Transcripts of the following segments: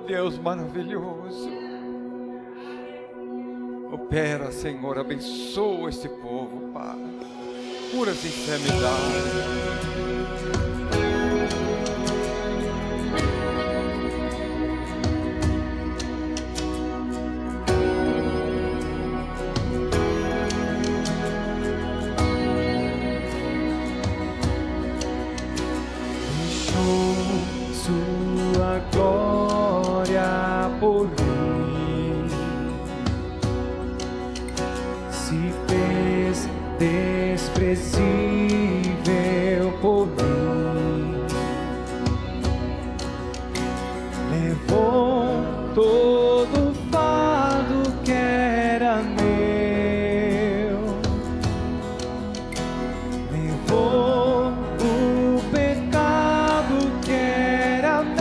Deus maravilhoso. Opera, Senhor, abençoa este povo, Pai. Cura as enfermidades. Sua glória por mim se fez desprezível por mim, levou todo o fardo que era meu, levou o pecado que era meu,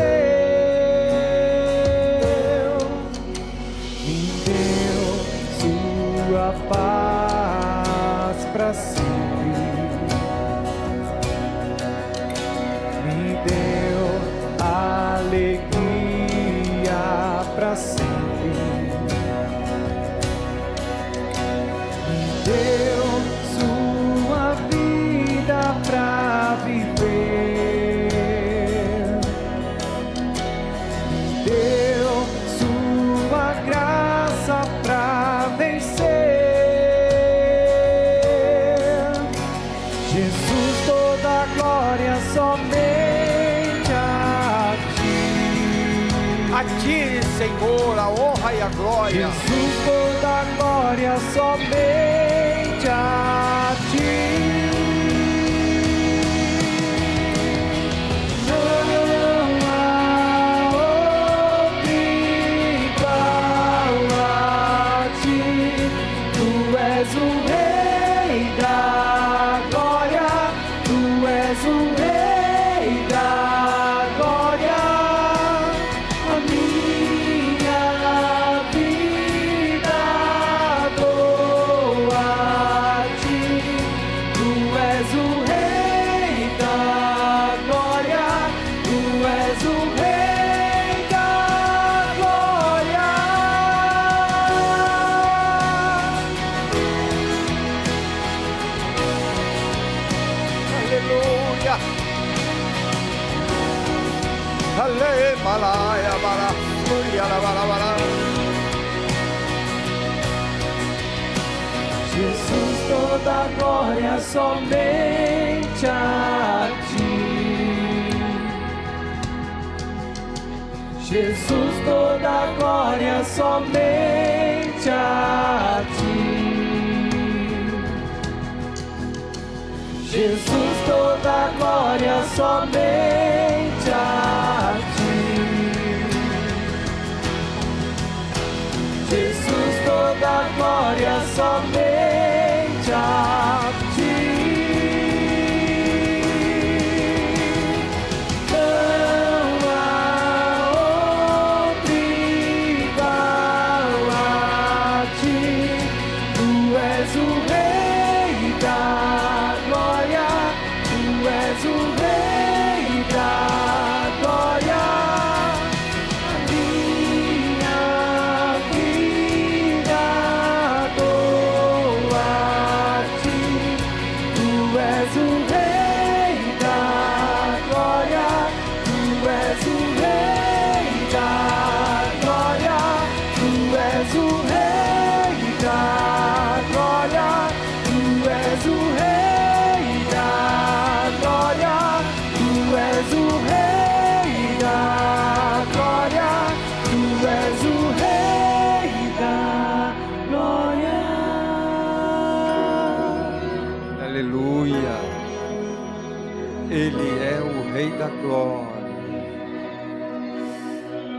me deu sua paz pra sempre, me deu alegria pra sempre, me deu sua vida pra viver, me deu sua graça pra vencer. Jesus, toda a glória somente a ti. A ti, Senhor, a honra e a glória. Jesus, toda a glória somente a ti. Não há outro igual a ti. Tu és o Rei da glória, tu és o Rei da glória. A minha vida dou a ti. Tu és o Rei da glória, tu és o Rei da glória. Aleluia. Aleluia. Jesus, toda a glória somente a ti. Jesus, toda a glória somente a ti. Jesus, toda a glória somente a ti. Jesus, toda a glória somente a ti. Não há outro igual a ti. Tu és o Rei da glória, tu és o Rei da glória. A minha vida dou a ti. Tu és o Rei da glória, tu és o Rei da glória, tu és o Rei da glória, tu és o Rei da glória, tu és o Rei da glória, tu és o Rei da glória. Aleluia. Ele é o Rei da glória.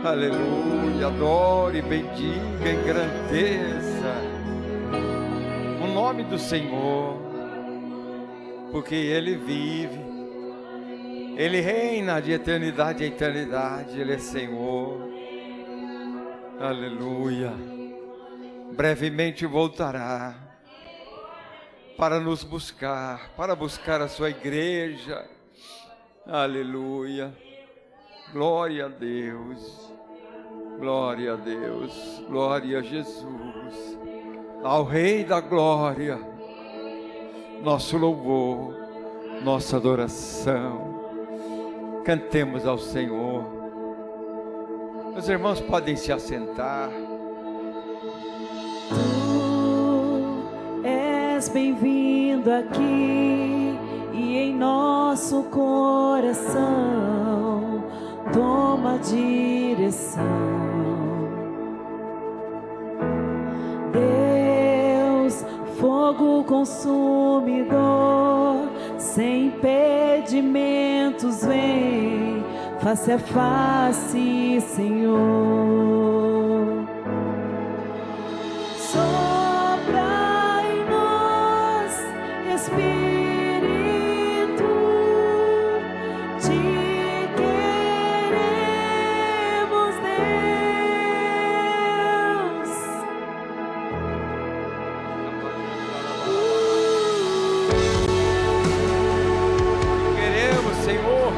Aleluia. Adore, bendiga, engrandeça o nome do Senhor, porque Ele vive, Ele reina de eternidade a eternidade, Ele é Senhor. Aleluia. Brevemente voltará para nos buscar, para buscar a sua igreja. Aleluia. Glória a Deus. Glória a Deus, glória a Jesus, ao Rei da Glória, nosso louvor, nossa adoração. Cantemos ao Senhor. Os irmãos podem se assentar. Tu és bem-vindo aqui e em nosso coração toma a direção. Deus, fogo consumidor, sem impedimentos vem, face a face, Senhor. Sopra em nós, Espírito, te queremos, Deus. Queremos, Senhor.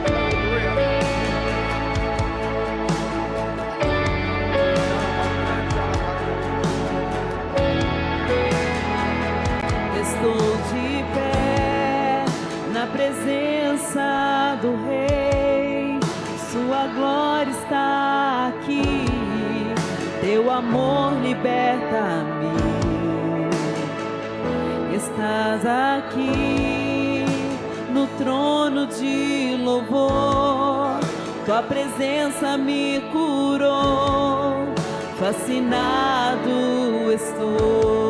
Estou de pé na presença do Rei, sua glória está aqui, teu amor liberta-me. Estás aqui no trono de louvor, tua presença me curou, fascinado estou.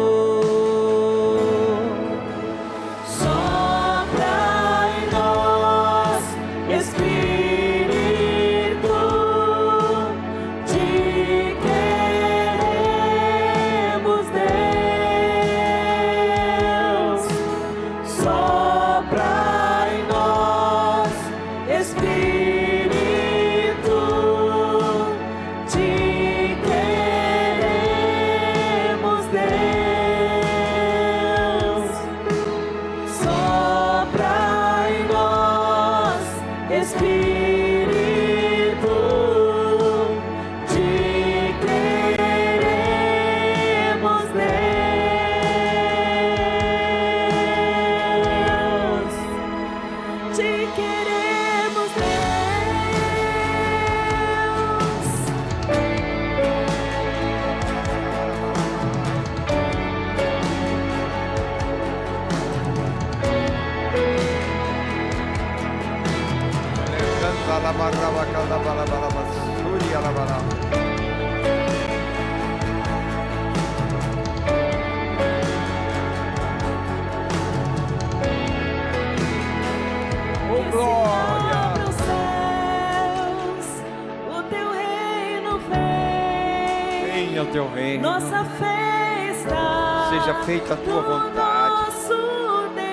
Nossa fé está, seja feita a tua vontade. Nosso Deus,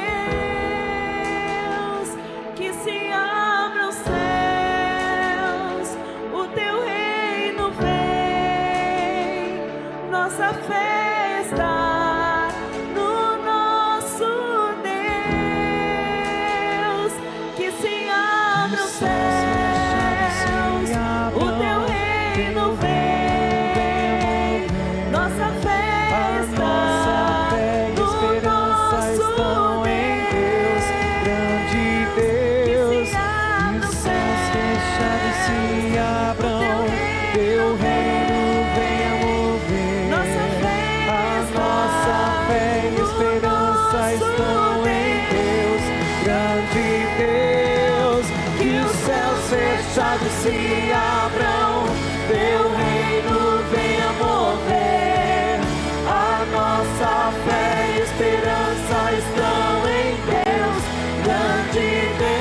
que se abram os céus, o teu reino vem. Nossa fé está no nosso Deus, que se abram os céus, o teu reino vem. Nossa fé está no nosso Deus, grande Deus, que os céus fechados se abram, teu reino venha mover. A nossa fé e esperança estão em Deus, grande Deus, que os céus fechados se abram, teu reino venha mover. Nossa fé e esperança estão em Deus, grande Deus.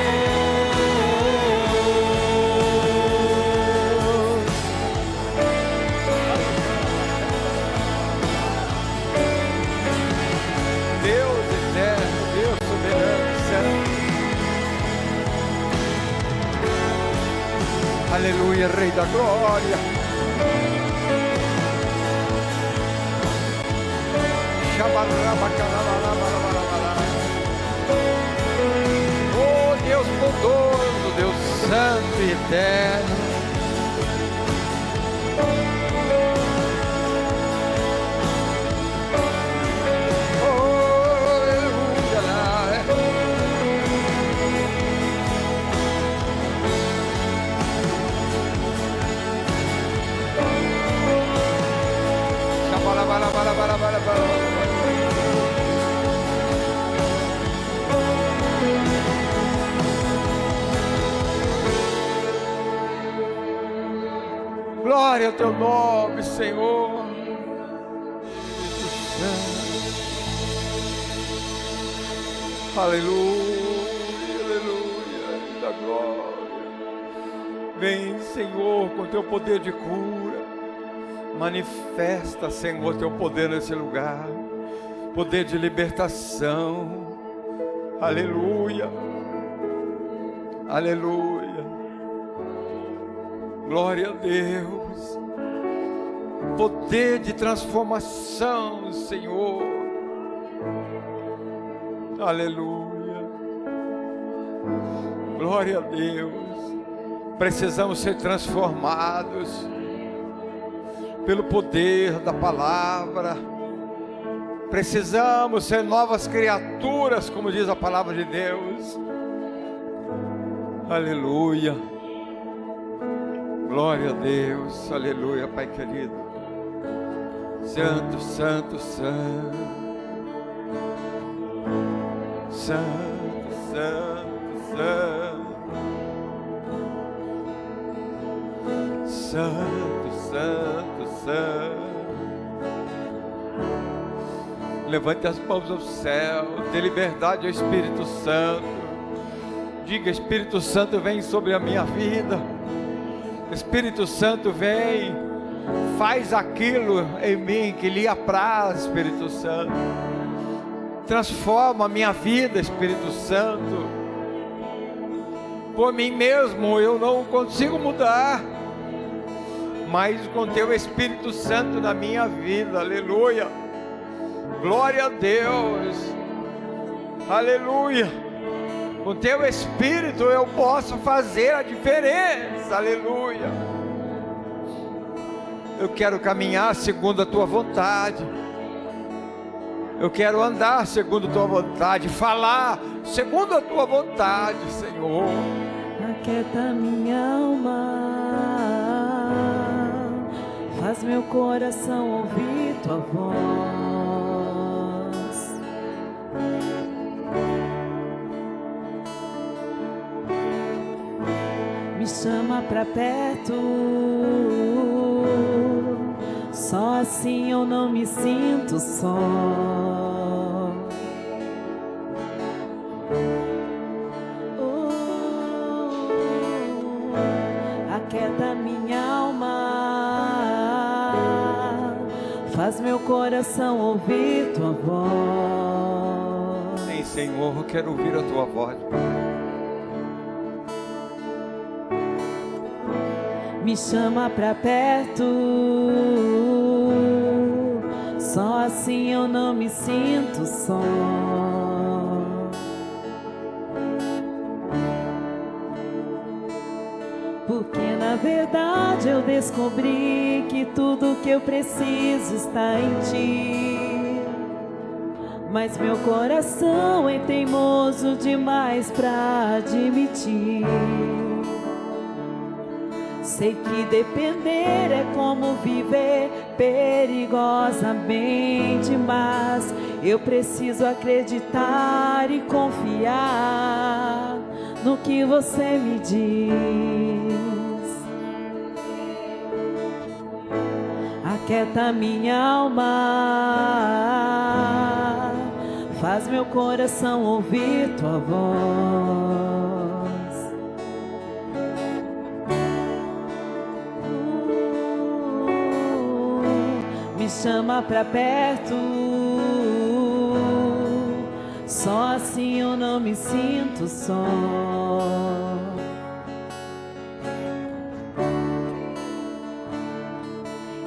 Deus eterno, Deus soberano, santo. Aleluia, Rei da Glória. Oh Deus bondoso, Deus santo e eterno. Glória ao teu nome, Senhor. Aleluia, aleluia, da glória. Vem, Senhor, com teu poder de cura. Manifesta, Senhor, teu poder nesse lugar. Poder de libertação. Aleluia, aleluia. Glória a Deus. Poder de transformação, Senhor. Aleluia. Glória a Deus. Precisamos ser transformados pelo poder da palavra. Precisamos ser novas criaturas, como diz a palavra de Deus. Aleluia. Glória a Deus. Aleluia, Pai querido. Santo, santo, santo. Santo, santo, santo. Santo, santo, santo. Levante as mãos ao céu. Dê liberdade ao Espírito Santo. Diga: Espírito Santo, vem sobre a minha vida. Espírito Santo, vem. Faz aquilo em mim que lhe apraz, Espírito Santo. Transforma a minha vida, Espírito Santo. Por mim mesmo eu não consigo mudar, mas com teu Espírito Santo na minha vida. Aleluia. Glória a Deus. Aleluia. Com teu Espírito eu posso fazer a diferença. Aleluia. Eu quero caminhar segundo a tua vontade. Eu quero andar segundo a tua vontade, falar segundo a tua vontade, Senhor. Aquieta minha alma, faz meu coração ouvir tua voz. Me chama pra perto, só assim eu não me sinto só. Aquieta minha alma, faz meu coração ouvir tua voz. Sim, Senhor, eu quero ouvir a tua voz. Me chama pra perto, só assim eu não me sinto só. Porque na verdade eu descobri que tudo que eu preciso está em ti. Mas meu coração é teimoso demais pra admitir. Sei que depender é como viver perigosamente, mas eu preciso acreditar e confiar no que você me diz. Aquieta minha alma, faz meu coração ouvir tua voz. Me chama pra perto, só assim eu não me sinto só.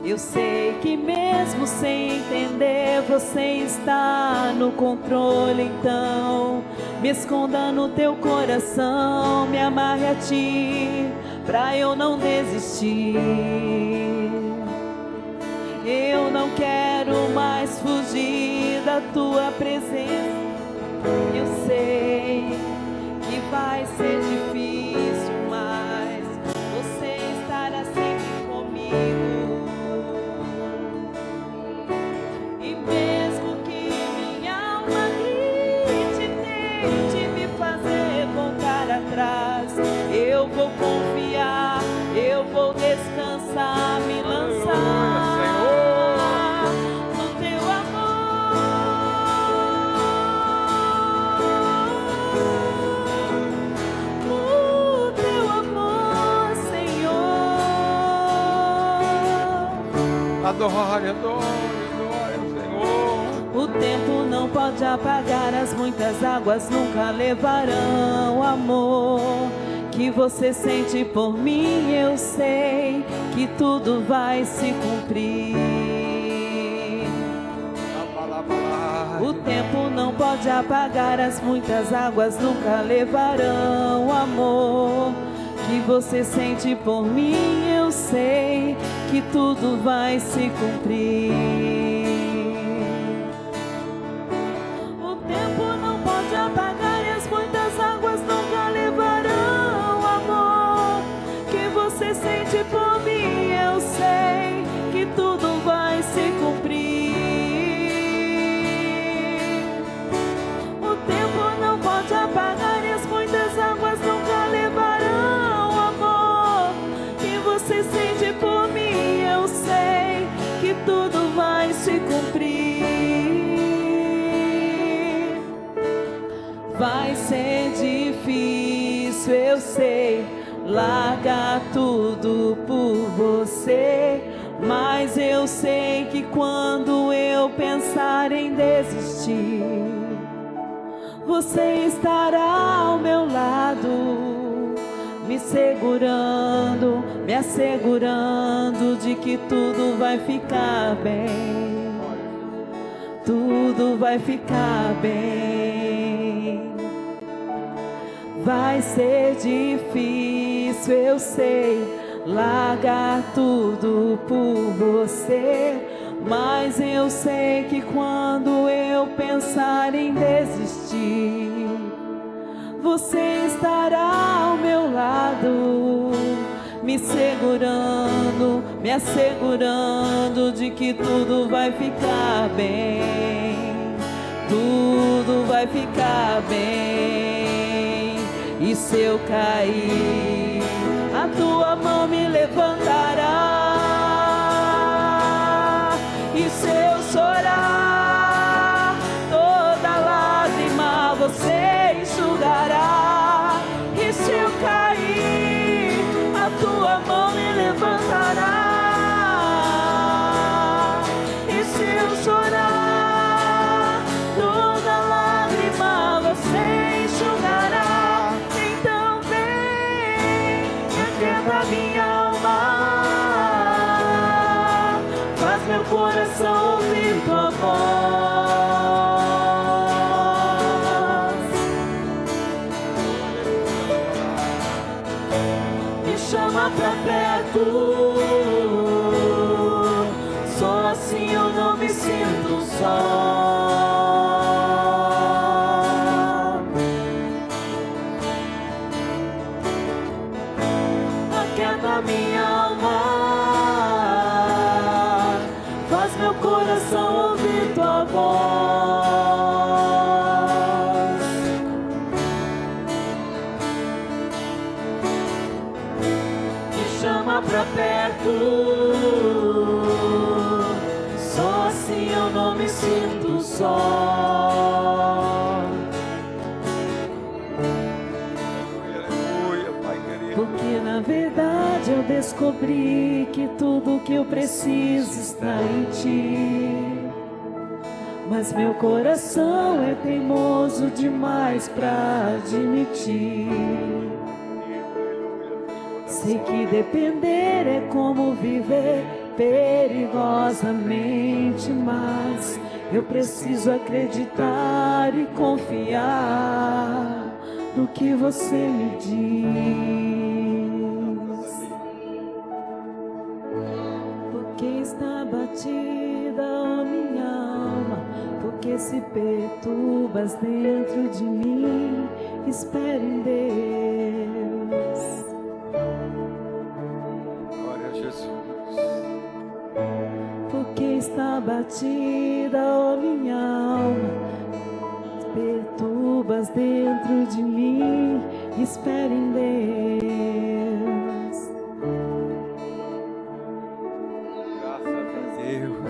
Eu sei que mesmo sem entender você está no controle, então me esconda no teu coração, me amarre a ti pra eu não desistir. Eu não quero mais fugir da tua presença. Eu sei que vai ser difícil, mas você estará sempre comigo. E mesmo que minha alma grite, tente me fazer voltar atrás, eu vou confiar, eu vou descansar. adore, adore ao Senhor. O tempo não pode apagar, as muitas águas nunca levarão amor que você sente por mim. Eu sei que tudo vai se cumprir. O tempo não pode apagar, as muitas águas nunca levarão amor que você sente por mim. Eu sei que tudo vai se cumprir. O tempo não pode apagar e as muitas águas nunca levarão amor que você sente por mim. Eu sei que tudo vai se cumprir. O tempo não pode apagar e as muitas águas nunca levarão amor que você sente por mim. Eu sei que tudo vai se cumprir. Vai ser difícil, eu sei, largar tudo por você, mas eu sei que quando eu pensar em desistir, você estará ao meu lado, me segurando, me assegurando de que tudo vai ficar bem, tudo vai ficar bem. Vai ser difícil, eu sei, largar tudo por você, mas eu sei que quando eu pensar em desistir, você estará ao meu lado, me segurando, me assegurando de que tudo vai ficar bem, tudo vai ficar bem. E se eu cair, a tua mão me levantará. E se eu chorar, toda lágrima você enxugará. E se eu cair, a tua mão me levantará. E se eu chorar, toda lágrima você enxugará. Então vem, aquieta minha alma, faz meu coração ouvir tua voz. Me chama pra perto, só assim eu não me sinto só. Aquieta minha alma, faz meu coração ouvir tua voz. Me chama pra perto, só assim eu não me sinto só. Aleluia, Pai querido. Porque na verdade eu descobri que tudo que eu preciso está em ti. Mas meu coração é teimoso demais pra admitir. Sei que depender é como viver perigosamente, mas eu preciso acreditar e confiar no que você me diz. Porque está batida a minha alma, porque se perturbas dentro de mim, espere em Deus. Glória a Jesus. Porque está batida a minha alma, perturbas dentro de mim, espere em Deus. Graças a Deus.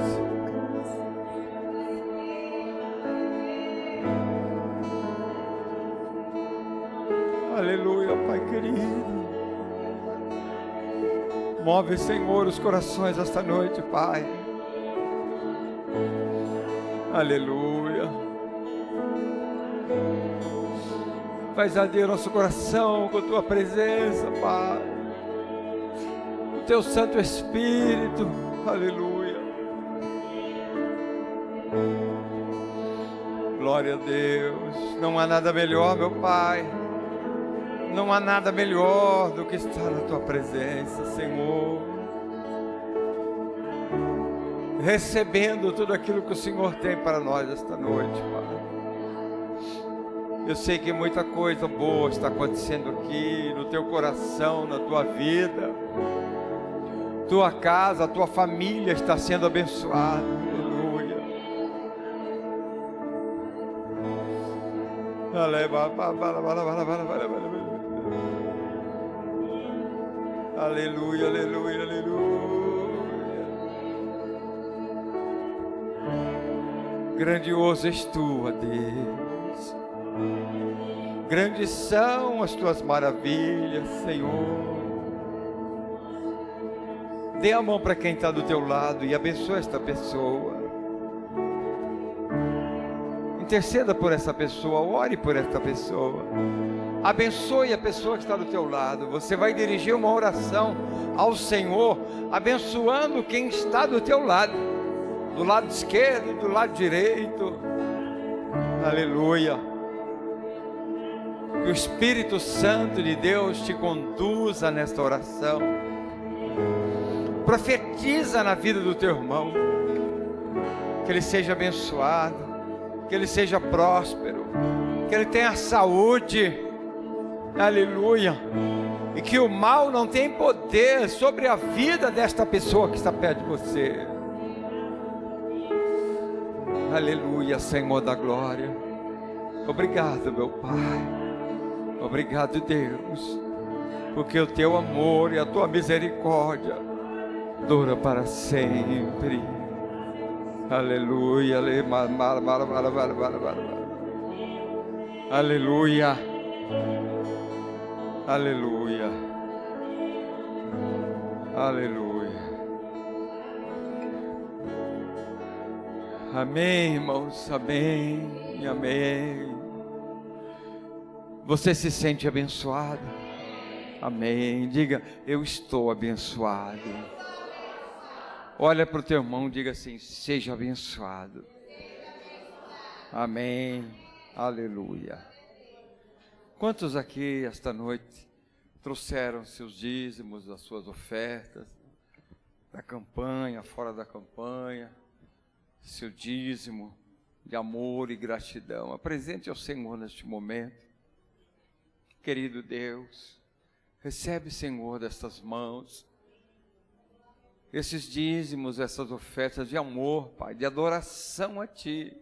Aleluia, Pai querido. Move, Senhor, os corações esta noite, Pai. Aleluia. Faz arder nosso coração com a tua presença, Pai. O teu Santo Espírito. Aleluia. Glória a Deus. Não há nada melhor, meu Pai. Não há nada melhor do que estar na tua presença, Senhor. Recebendo tudo aquilo que o Senhor tem para nós esta noite, Pai. Eu sei que muita coisa boa está acontecendo aqui, no teu coração, na tua vida. Tua casa, a tua família está sendo abençoada. Aleluia. Aleluia, aleluia, aleluia. Grandioso és tu, ó Deus. Grandes são as tuas maravilhas, Senhor. Dê a mão para quem está do teu lado e abençoe esta pessoa. Interceda por essa pessoa, ore por esta pessoa. Abençoe a pessoa que está do teu lado. Você vai dirigir uma oração ao Senhor, abençoando quem está do teu lado, do lado esquerdo e do lado direito. Aleluia. Que o Espírito Santo de Deus te conduza nesta oração. Profetiza na vida do teu irmão, que ele seja abençoado, que ele seja próspero, que ele tenha saúde, aleluia, e que o mal não tenha poder sobre a vida desta pessoa que está perto de você. Aleluia, Senhor da glória. Obrigado, meu Pai. Obrigado, Deus, porque o teu amor e a tua misericórdia dura para sempre. Aleluia. Aleluia. Aleluia. Aleluia. Amém, irmãos. Amém. Amém. Você se sente abençoado? Amém. Diga, eu estou abençoado. Olha para o teu irmão e diga assim, seja abençoado. Amém. Aleluia. Quantos aqui esta noite trouxeram seus dízimos, as suas ofertas, da campanha, fora da campanha, seu dízimo de amor e gratidão? Apresente ao Senhor neste momento. Querido Deus, recebe, Senhor, destas mãos, esses dízimos, essas ofertas de amor, Pai, de adoração a Ti.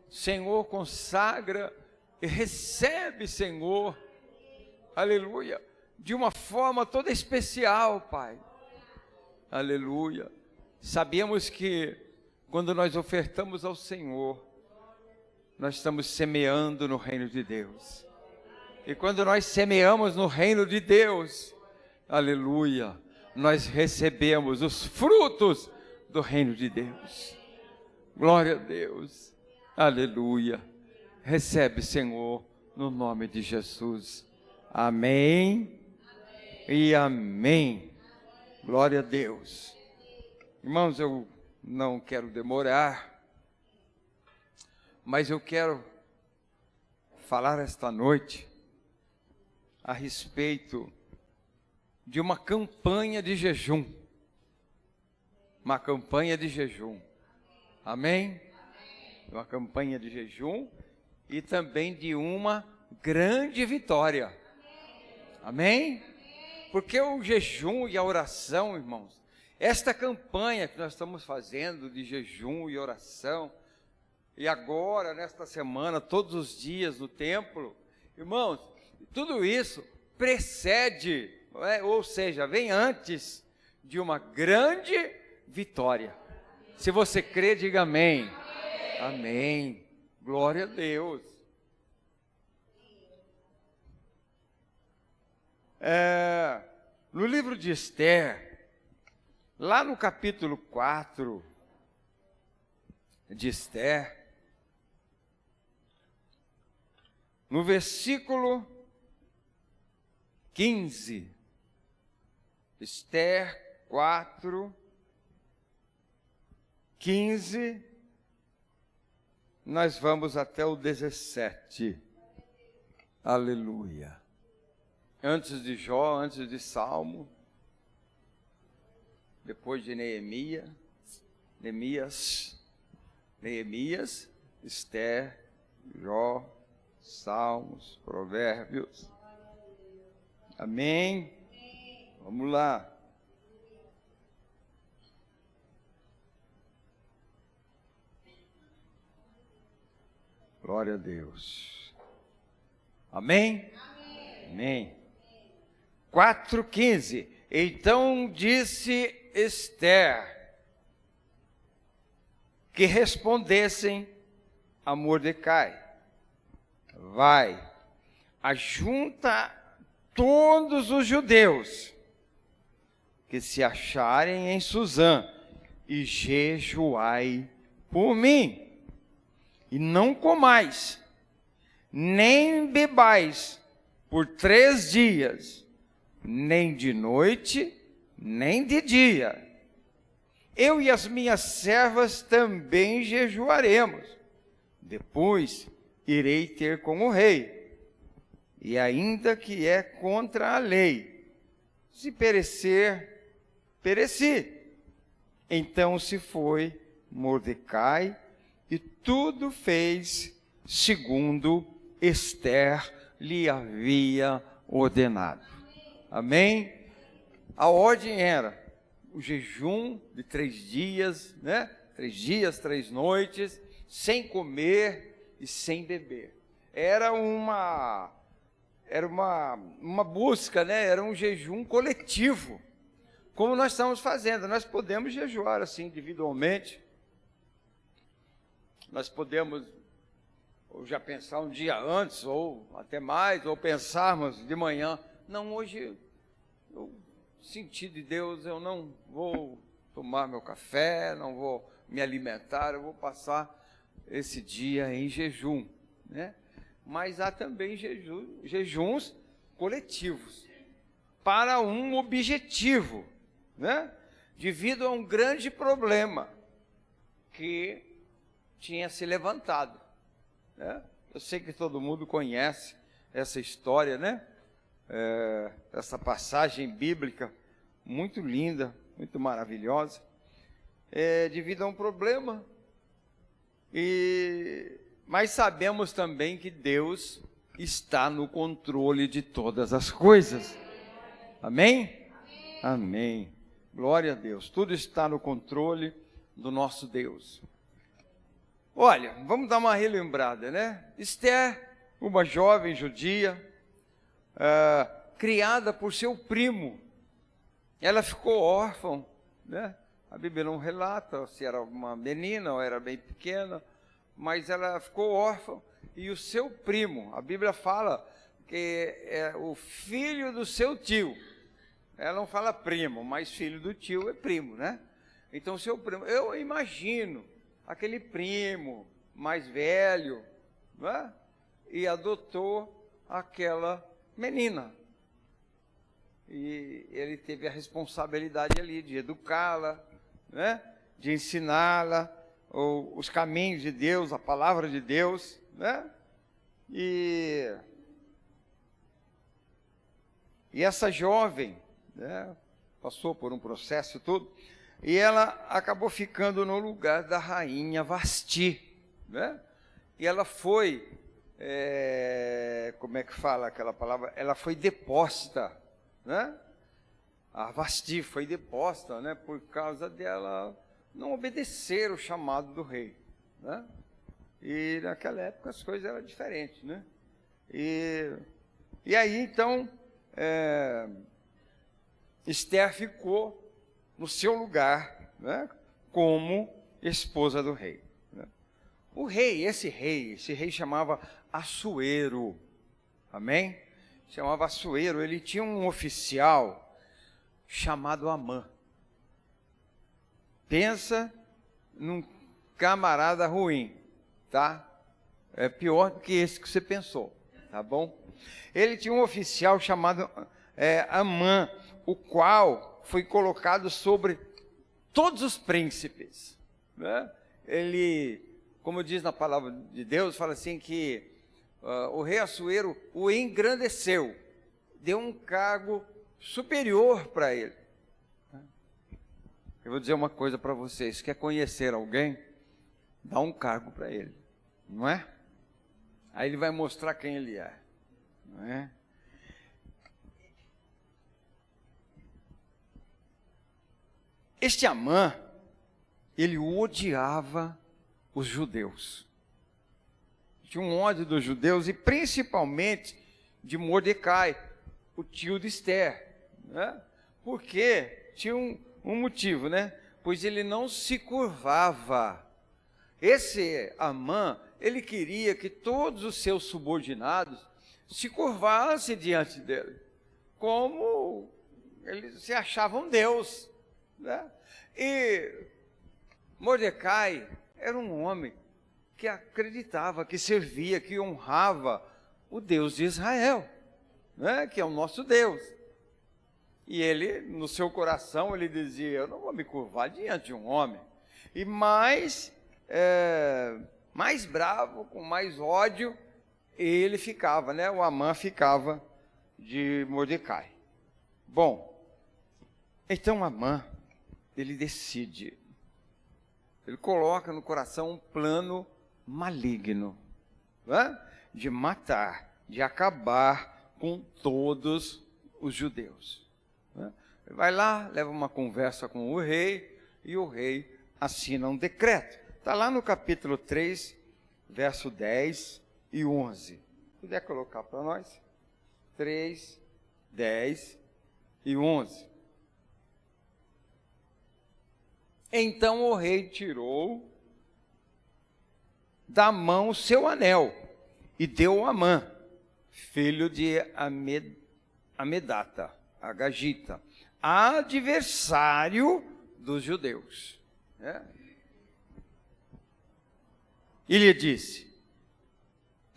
Senhor, consagra e recebe, Senhor, aleluia, de uma forma toda especial, Pai, aleluia. Sabemos que quando nós ofertamos ao Senhor, nós estamos semeando no reino de Deus. E quando nós semeamos no reino de Deus, aleluia, nós recebemos os frutos do reino de Deus. Glória a Deus, aleluia. Recebe, Senhor, no nome de Jesus. Amém e amém. Glória a Deus. Irmãos, eu não quero demorar, mas eu quero falar esta noite a respeito de uma campanha de jejum. Uma campanha de jejum. Amém? Uma campanha de jejum e também de uma grande vitória. Amém? Porque o jejum e a oração, irmãos, esta campanha que nós estamos fazendo de jejum e oração, e agora, nesta semana, todos os dias no templo, irmãos, tudo isso precede, ou seja, vem antes de uma grande vitória. Se você crê, diga amém. Amém. Glória a Deus. No livro de Esther, lá no capítulo 4, de Esther, no versículo 15, Esther 4, 15, nós vamos até o 17. Aleluia. Antes de Jó, antes de Salmo, depois de Neemias, Esther, Jó, Salmos, Provérbios. Amém? Vamos lá. Glória a Deus. Amém? Amém. 4:15. Então disse Esther que respondessem a Mordecai: vai, ajunta todos os judeus que se acharem em Suzã e jejuai por mim. E não comais, nem bebais por 3 dias, nem de noite, nem de dia. Eu e as minhas servas também jejuaremos. Depois irei ter com o rei. E ainda que é contra a lei, se perecer, pereci. Então se foi Mordecai e tudo fez segundo Esther lhe havia ordenado. Amém? A ordem era o jejum de 3 dias, né? 3 dias, 3 noites, sem comer e sem beber. Era uma busca, né? Era um jejum coletivo, como nós estamos fazendo. Nós podemos jejuar assim individualmente, nós podemos ou já pensar um dia antes, ou até mais, ou pensarmos de manhã, não, hoje eu senti de Deus, eu não vou tomar meu café, não vou me alimentar, eu vou passar esse dia em jejum, né? Mas há também jejuns coletivos, para um objetivo, né? Devido a um grande problema que tinha se levantado, né? Eu sei que todo mundo conhece essa história, né? Essa passagem bíblica muito linda, muito maravilhosa, devido a um problema, mas sabemos também que Deus está no controle de todas as coisas. Amém? Amém. Glória a Deus. Tudo está no controle do nosso Deus. Olha, vamos dar uma relembrada, né? Esther, uma jovem judia, criada por seu primo. Ela ficou órfã, né? A Bíblia não relata se era uma menina ou era bem pequena, mas ela ficou órfã. E o seu primo, a Bíblia fala que é o filho do seu tio. Ela não fala primo, mas filho do tio é primo, né? Então, seu primo, eu imagino aquele primo mais velho, né? E adotou aquela menina. E ele teve a responsabilidade ali de educá-la, né? De ensiná-la os caminhos de Deus, a palavra de Deus, né? E essa jovem, né, passou por um processo todo, e ela acabou ficando no lugar da rainha Vasti, né? E ela foi, como é que fala aquela palavra? Ela foi deposta, né? A Vasti foi deposta, né, por causa dela não obedecer o chamado do rei, né? E naquela época as coisas eram diferentes, né? E aí então Esther ficou no seu lugar, né, como esposa do rei, né? O rei, esse rei chamava Assuero, amém? Chamava Assuero. Ele tinha um oficial chamado Amã. Pensa num camarada ruim, tá? É pior do que esse que você pensou, tá bom? Ele tinha um oficial chamado Amã, o qual foi colocado sobre todos os príncipes, né? Ele, como diz na palavra de Deus, fala assim que o rei Assuero o engrandeceu, deu um cargo superior para ele. Eu vou dizer uma coisa para vocês: quer conhecer alguém, dá um cargo para ele, não é? Aí ele vai mostrar quem ele é, não é? Este Amã, ele odiava os judeus. Tinha um ódio dos judeus e principalmente de Mordecai, o tio de Esther, né? Porque tinha um motivo, né? Pois ele não se curvava. Esse Amã, ele queria que todos os seus subordinados se curvassem diante dele, como eles se achavam Deus, né? E Mordecai era um homem que acreditava, que servia, que honrava o Deus de Israel, né? Que é o nosso Deus. E ele, no seu coração, ele dizia: eu não vou me curvar diante de um homem. E mais bravo, com mais ódio, ele ficava, né? O Amã ficava de Mordecai. Bom, então Amã, ele decide, ele coloca no coração um plano maligno, né? De matar, de acabar com todos os judeus. Ele vai lá, leva uma conversa com o rei, e o rei assina um decreto. Está lá no capítulo 3, verso 10 e 11. Se puder colocar para nós. 3, 10 e 11. Então o rei tirou da mão o seu anel e deu a Amã, filho de Amedata, Agagita, adversário dos judeus, né? E lhe disse: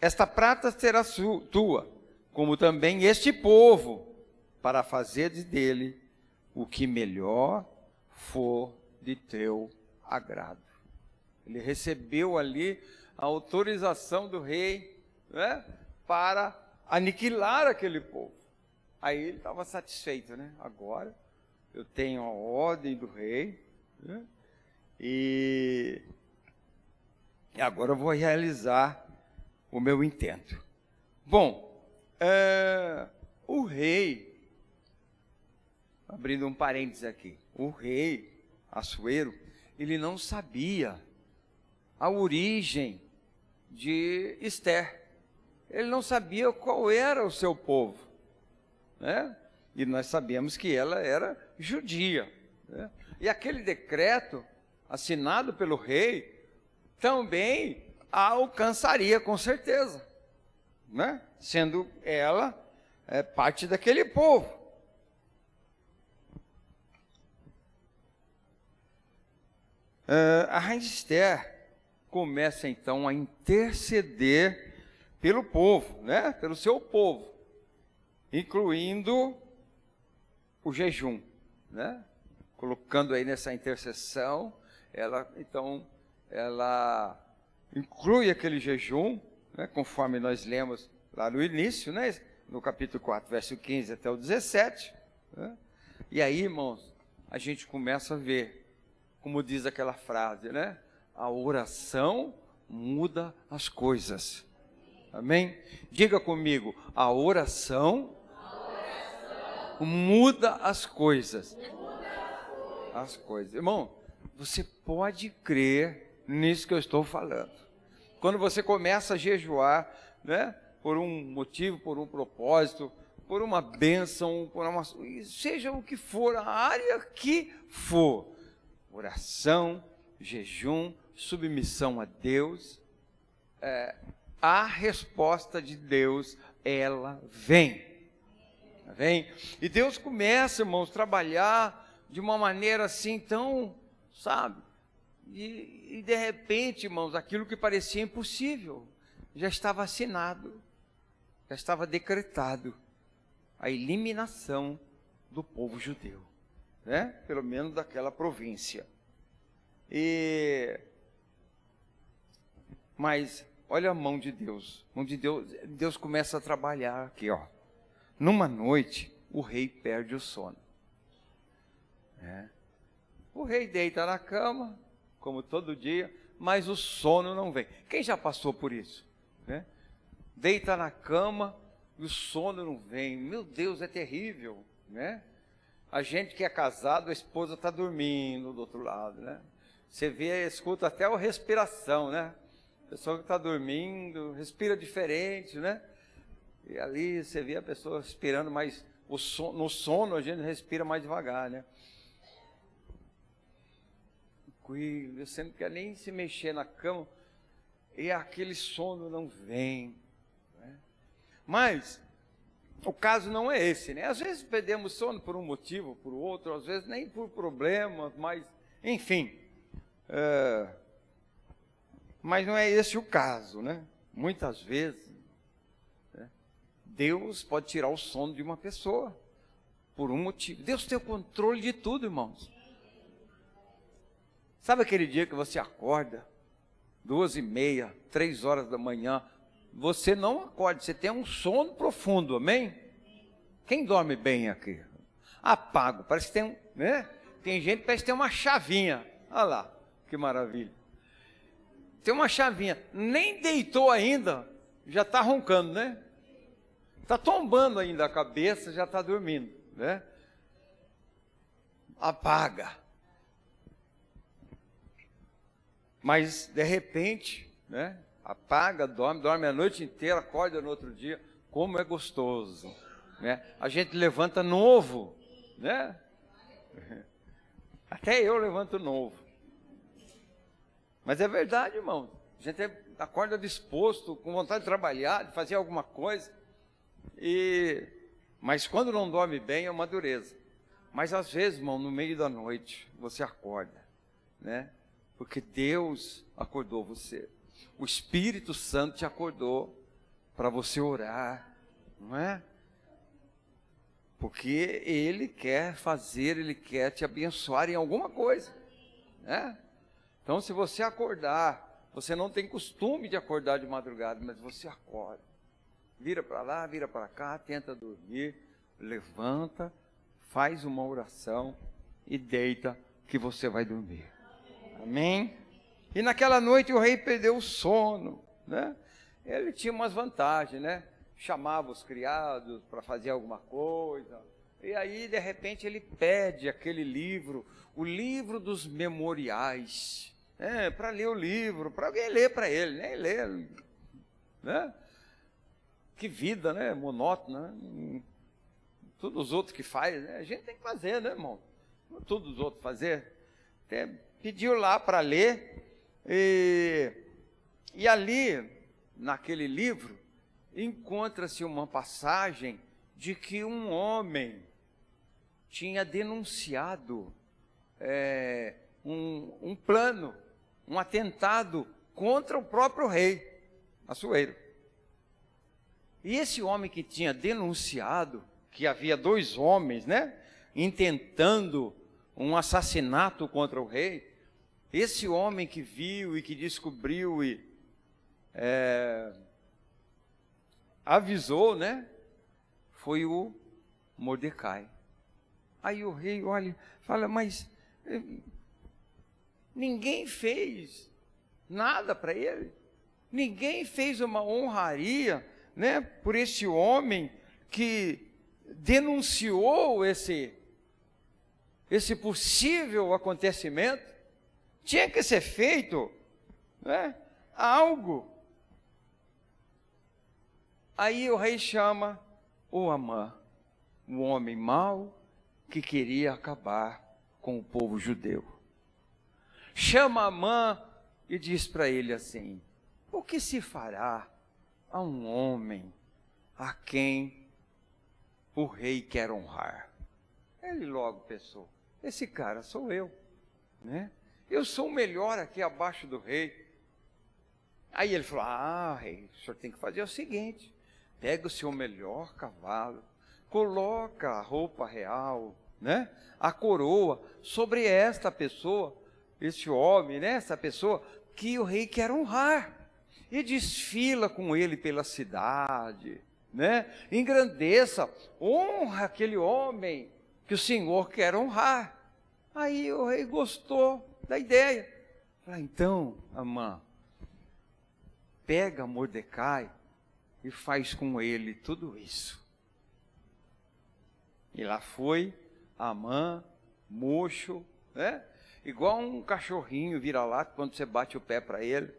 esta prata será tua, como também este povo, para fazeres dele o que melhor for de teu agrado. Ele recebeu ali a autorização do rei, né, para aniquilar aquele povo. Aí ele estava satisfeito, né? Agora eu tenho a ordem do rei, né? E agora eu vou realizar o meu intento. Bom, o rei, abrindo um parênteses aqui, o rei Assuero, ele não sabia a origem de Esther. Ele não sabia qual era o seu povo, né? E nós sabemos que ela era judia, né? E aquele decreto assinado pelo rei também a alcançaria com certeza, né? Sendo ela parte daquele povo. A rainha Esther começa então a interceder pelo povo, né? Pelo seu povo, incluindo o jejum, né? Colocando aí nessa intercessão, ela inclui aquele jejum, né? Conforme nós lemos lá no início, né? No capítulo 4, verso 15 até o 17, né? E aí, irmãos, a gente começa a ver, como diz aquela frase, né? A oração muda as coisas. Amém? Diga comigo: a oração muda as coisas. As coisas. Irmão, você pode crer nisso que eu estou falando. Quando você começa a jejuar, né? Por um motivo, por um propósito, por uma bênção, seja o que for, a área que for, oração, jejum, submissão a Deus, a resposta de Deus, ela vem. E Deus começa, irmãos, a trabalhar de uma maneira assim tão, sabe, E de repente, irmãos, aquilo que parecia impossível, já estava assinado, já estava decretado a eliminação do povo judeu, né? Pelo menos daquela província. Mas olha a mão de Deus. Deus começa a trabalhar aqui, ó. Numa noite, o rei perde o sono. O rei deita na cama, como todo dia, mas o sono não vem. Quem já passou por isso? Deita na cama e o sono não vem. Meu Deus, é terrível, né? A gente que é casado, a esposa está dormindo do outro lado, né? Você vê, escuta até a respiração, né? A pessoa que está dormindo, respira diferente, né? E ali você vê a pessoa respirando mais, no sono a gente respira mais devagar, né? Você não quer nem se mexer na cama, e aquele sono não vem, né? Mas o caso não é esse, né? Às vezes perdemos sono por um motivo, por outro, às vezes nem por problemas, mas enfim, mas não é esse o caso, né? Muitas vezes, né, Deus pode tirar o sono de uma pessoa por um motivo. Deus tem o controle de tudo, irmãos. Sabe aquele dia que você acorda 2h30, 3h da manhã, você não acorda, você tem um sono profundo, amém? Quem dorme bem aqui? Apago, parece que tem, né? Tem gente que parece que tem uma chavinha, olha lá, que maravilha. Tem uma chavinha, nem deitou ainda, já está roncando, né? Está tombando ainda a cabeça, já está dormindo, né? Apaga. Mas, de repente, né, apaga, dorme a noite inteira, acorda no outro dia, como é gostoso, né? A gente levanta novo, né? Até eu levanto novo. Mas é verdade, irmão. A gente acorda disposto, com vontade de trabalhar, de fazer alguma coisa. Mas quando não dorme bem, é uma dureza. Mas às vezes, irmão, no meio da noite, você acorda, né? Porque Deus acordou você. O Espírito Santo te acordou para você orar, não é? Porque Ele quer fazer, Ele quer te abençoar em alguma coisa, né? Então, se você acordar, você não tem costume de acordar de madrugada, mas você acorda, vira para lá, vira para cá, tenta dormir, levanta, faz uma oração e deita que você vai dormir. Amém? E naquela noite o rei perdeu o sono, né? Ele tinha umas vantagens, né? Chamava os criados para fazer alguma coisa. E aí, de repente, ele pede aquele livro, o livro dos memoriais, para ler o livro, para alguém ler para ele, nem ler, né? Que vida, né? Monótona, né? Todos os outros que fazem, né? A gente tem que fazer, né, irmão? Não todos os outros fazer. Pediu lá para ler, e ali, naquele livro, encontra-se uma passagem de que um homem tinha denunciado um plano, um atentado contra o próprio rei Assuero. E esse homem que tinha denunciado, que havia 2 homens, né, intentando um assassinato contra o rei, esse homem que viu e que descobriu e avisou, né, foi o Mordecai. Aí o rei olha, fala, mas ninguém fez nada para ele, ninguém fez uma honraria, né, por esse homem que denunciou esse possível acontecimento. Tinha que ser feito, né, algo. Aí o rei chama o Amã, um homem mau que queria acabar com o povo judeu. Chama Amã e diz para ele assim: o que se fará a um homem a quem o rei quer honrar? Ele logo pensou: esse cara sou eu, né? eu sou o melhor aqui abaixo do rei. Aí ele falou, rei, o senhor tem que fazer o seguinte, pega o seu melhor cavalo, coloca a roupa real, né, a coroa sobre esta pessoa, este homem, né, essa pessoa que o rei quer honrar, e desfila com ele pela cidade, né, engrandeça, honra aquele homem que o Senhor quer honrar. Aí o rei gostou da ideia. Falei, então, Amã, pega Mordecai e faz com ele tudo isso. E lá foi Amã, murcho, né? Igual um cachorrinho vira-lata, quando você bate o pé para ele,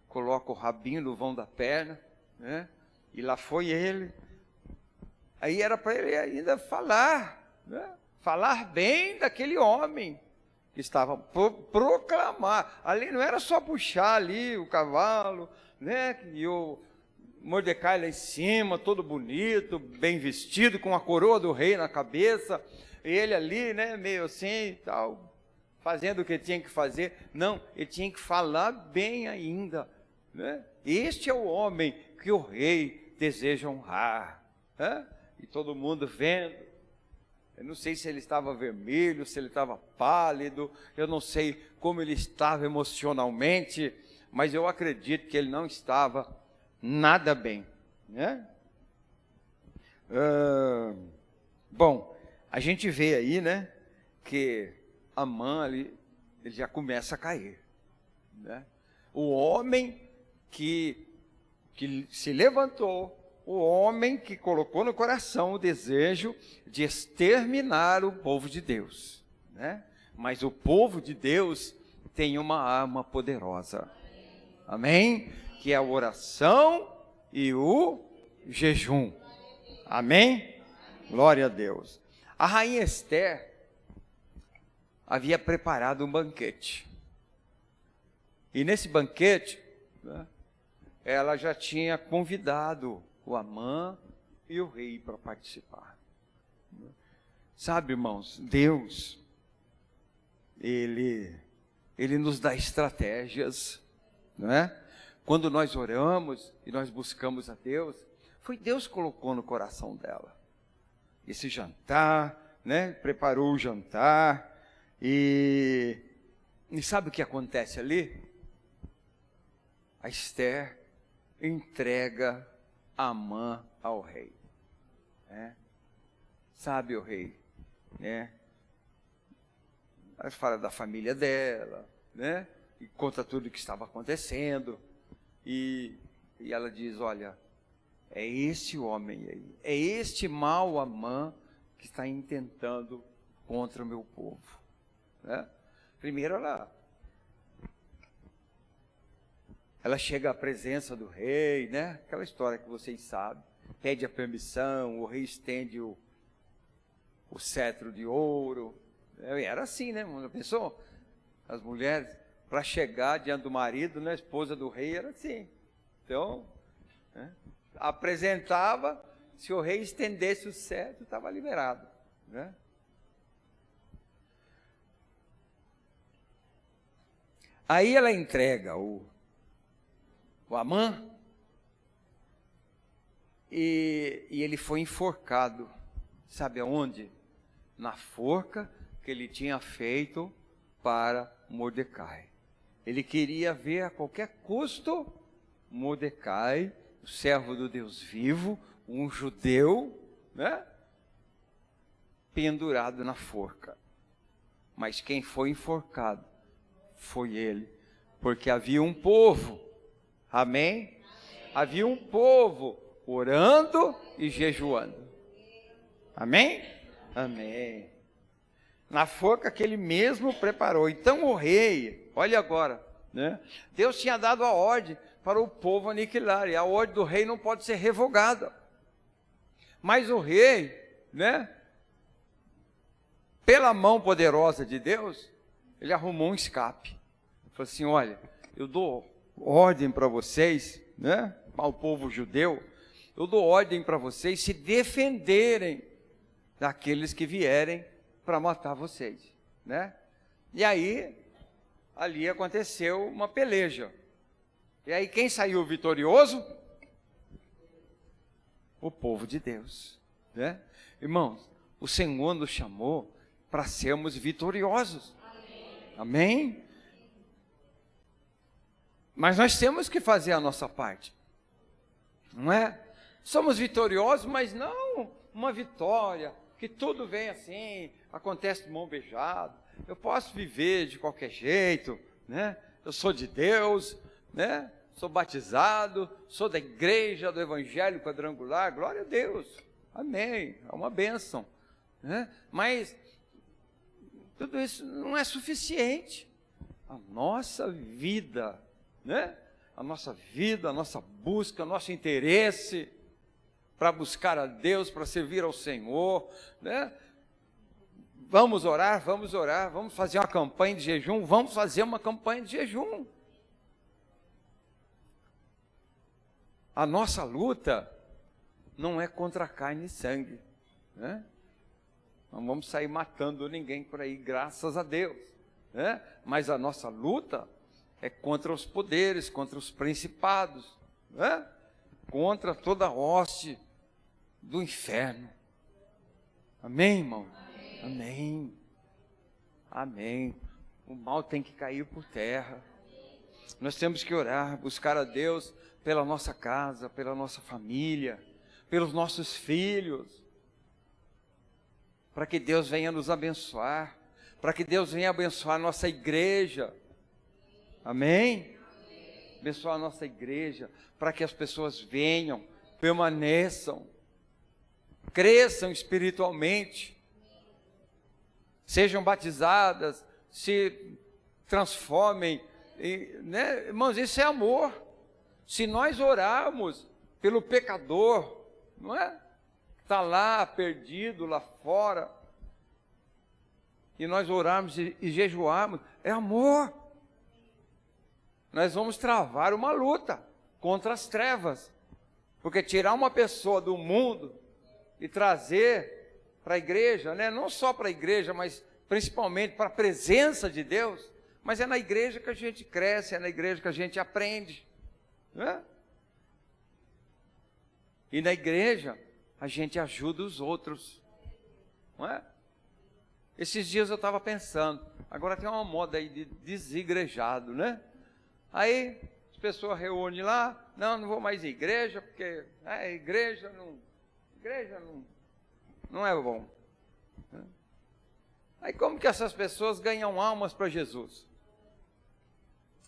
coloca o rabinho no vão da perna, né? E lá foi ele. Aí era para ele ainda falar, né? Falar bem daquele homem que estava proclamar. Ali não era só puxar ali o cavalo, né? E o Mordecai lá em cima, todo bonito, bem vestido, com a coroa do rei na cabeça, e ele ali, né, meio assim e tal, fazendo o que tinha que fazer. Não, ele tinha que falar bem ainda, né? Este é o homem que o rei deseja honrar, né? E todo mundo vendo. Eu não sei se ele estava vermelho, se ele estava pálido, eu não sei como ele estava emocionalmente, mas eu acredito que ele não estava nada bem, né? Bom, a gente vê aí, né, que Amã ali, ele já começa a cair, né? O homem que se levantou, o homem que colocou no coração o desejo de exterminar o povo de Deus, né? Mas o povo de Deus tem uma arma poderosa, amém? Que é a oração e o jejum, amém? Glória a Deus. A rainha Esther havia preparado um banquete, e nesse banquete, né, ela já tinha convidado o Amã e o rei para participar. Sabe, irmãos, Deus, Ele nos dá estratégias, não é? Quando nós oramos e nós buscamos a Deus, foi Deus que colocou no coração dela esse jantar, né? Preparou o jantar, e sabe o que acontece ali? A Esther entrega Amã ao rei, né? Sabe, o rei, né? Ela fala da família dela, né? E conta tudo o que estava acontecendo, e ela diz, olha, é esse homem aí, é este mau Amã que está intentando contra o meu povo, né? Primeiro ela chega à presença do rei, né? Aquela história que vocês sabem, pede a permissão, o rei estende o cetro de ouro. Era assim, né? Uma pessoa, as mulheres, para chegar diante do marido, né? A esposa do rei era assim. Então, né? Apresentava, se o rei estendesse o cetro, estava liberado, né? Aí ela entrega o Amã, e ele foi enforcado. Sabe aonde? Na forca que ele tinha feito para Mordecai. Ele queria ver a qualquer custo Mordecai, o servo do Deus vivo, um judeu, né, pendurado na forca. Mas quem foi enforcado foi ele, porque havia um povo, amém? Havia um povo orando e jejuando, amém? Amém. Na forca que ele mesmo preparou. Então o rei, olha agora, né? Deus tinha dado a ordem para o povo aniquilar, e a ordem do rei não pode ser revogada. Mas o rei, né, pela mão poderosa de Deus, ele arrumou um escape. Falou assim, olha, eu dou ordem para vocês, né, ao povo judeu, eu dou ordem para vocês se defenderem daqueles que vierem para matar vocês, né? E aí ali aconteceu uma peleja. E aí quem saiu vitorioso? O povo de Deus, né? Irmãos, o Senhor nos chamou para sermos vitoriosos. Amém? Mas nós temos que fazer a nossa parte, não é? Somos vitoriosos, mas não uma vitória que tudo vem assim, acontece de mão beijada. Eu posso viver de qualquer jeito, né? Eu sou de Deus, né? Sou batizado, sou da igreja do Evangelho Quadrangular, glória a Deus, amém, é uma bênção, né? Mas tudo isso não é suficiente. A nossa vida, né? A nossa vida, a nossa busca, o nosso interesse para buscar a Deus, para servir ao Senhor, né? Vamos orar, vamos fazer uma campanha de jejum, vamos fazer uma campanha de jejum. A nossa luta não é contra carne e sangue, né? Não vamos sair matando ninguém por aí, graças a Deus, né? Mas a nossa luta é contra os poderes, contra os principados, né? Contra toda a hoste do inferno. Amém, irmão? Amém. Amém. O mal tem que cair por terra. Nós temos que orar, buscar a Deus pela nossa casa, pela nossa família, pelos nossos filhos, para que Deus venha nos abençoar, para que Deus venha abençoar a nossa igreja. Amém? Abençoar a nossa igreja, para que as pessoas venham, permaneçam, cresçam espiritualmente, sejam batizadas, se transformem, né? Irmãos, isso é amor. Se nós orarmos pelo pecador, não é? Está lá, perdido, lá fora, e nós orarmos e jejuarmos, é amor. Nós vamos travar uma luta contra as trevas, porque tirar uma pessoa do mundo e trazer para a igreja, né? Não só para a igreja, mas principalmente para a presença de Deus, mas é na igreja que a gente cresce, é na igreja que a gente aprende, né? E na igreja a gente ajuda os outros, não é? Esses dias eu estava pensando, agora tem uma moda aí de desigrejado, né? Aí as pessoas reúnem lá, não vou mais em igreja, porque igreja não é bom. Aí como que essas pessoas ganham almas para Jesus?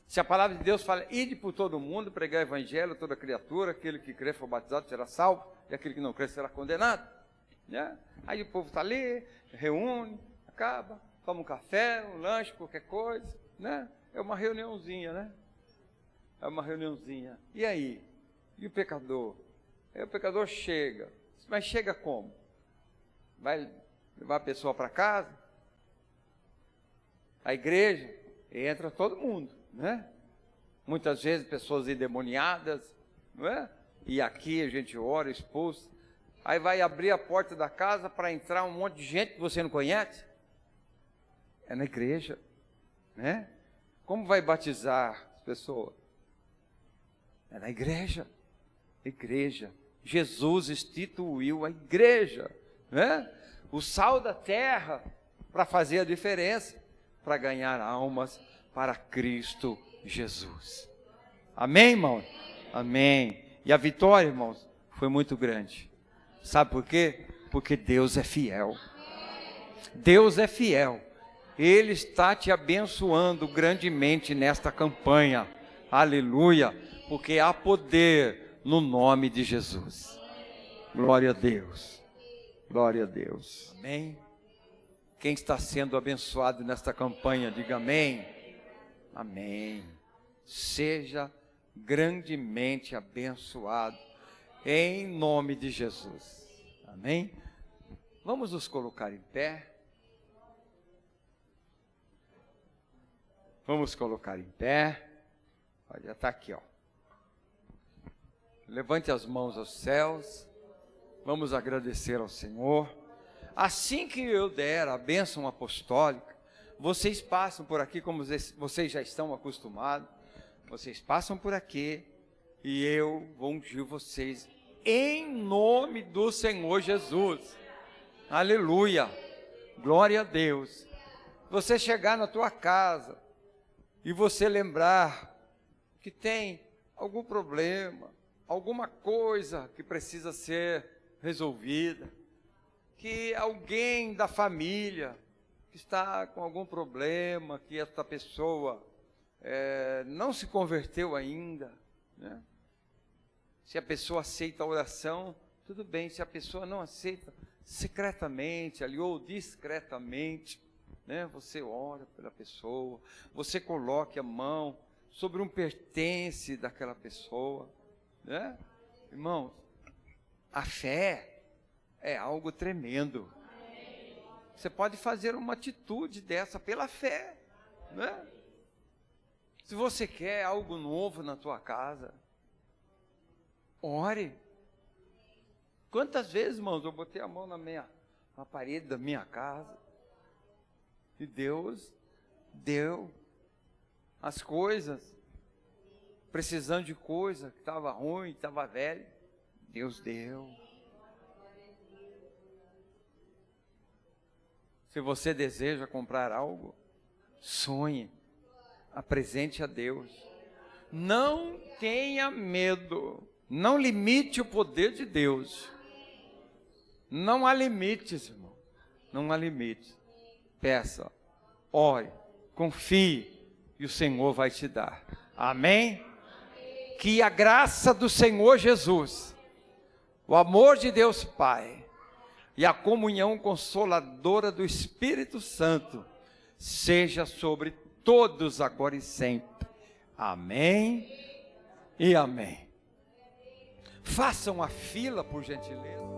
Se a palavra de Deus fala, ide por todo mundo, pregar o evangelho a toda criatura, aquele que crer for batizado será salvo, e aquele que não crer será condenado, né? Aí o povo está ali, reúne, acaba, toma um café, um lanche, qualquer coisa, né? É uma reuniãozinha, né? É uma reuniãozinha. E aí? E o pecador? Aí o pecador chega, mas chega como? Vai levar a pessoa para casa? A igreja, entra todo mundo, né? Muitas vezes pessoas endemoniadas, não é? E aqui a gente ora, expulsa. Aí vai abrir a porta da casa para entrar um monte de gente que você não conhece. É na igreja, né? Como vai batizar as pessoas? É na igreja. Igreja. Jesus instituiu a igreja, né? O sal da terra para fazer a diferença, para ganhar almas para Cristo Jesus. Amém, irmão? Amém. E a vitória, irmãos, foi muito grande. Sabe por quê? Porque Deus é fiel. Deus é fiel. Ele está te abençoando grandemente nesta campanha. Aleluia. Porque há poder no nome de Jesus. Glória a Deus. Glória a Deus. Amém. Quem está sendo abençoado nesta campanha, diga amém. Amém. Seja grandemente abençoado em nome de Jesus. Amém. Vamos nos colocar em pé. Vamos colocar em pé. Olha, está aqui, ó. Levante as mãos aos céus. Vamos agradecer ao Senhor. Assim que eu der a bênção apostólica, Vocês passam por aqui como vocês já estão acostumados. Vocês passam por aqui e eu vou ungir vocês em nome do Senhor Jesus. Aleluia. Glória a Deus. Você chegar na tua casa e você lembrar que tem algum problema, alguma coisa que precisa ser resolvida, que alguém da família que está com algum problema, que esta pessoa não se converteu ainda, né? Se a pessoa aceita a oração, tudo bem. Se a pessoa não aceita, secretamente ali ou discretamente, né? Você ora pela pessoa, você coloque a mão sobre um pertence daquela pessoa, né? Irmãos, a fé é algo tremendo. Você pode fazer uma atitude dessa pela fé, né? Se você quer algo novo na tua casa, ore. Quantas vezes, irmãos, eu botei a mão na parede da minha casa e Deus deu as coisas, precisando de coisa que estava ruim, estava velho, Deus deu. Se você deseja comprar algo, sonhe, apresente a Deus. Não tenha medo, não limite o poder de Deus. Não há limites, irmão, não há limites. Peça, ore, confie e o Senhor vai te dar. Amém? Que a graça do Senhor Jesus, o amor de Deus Pai e a comunhão consoladora do Espírito Santo seja sobre todos agora e sempre. Amém e amém. Façam a fila, por gentileza.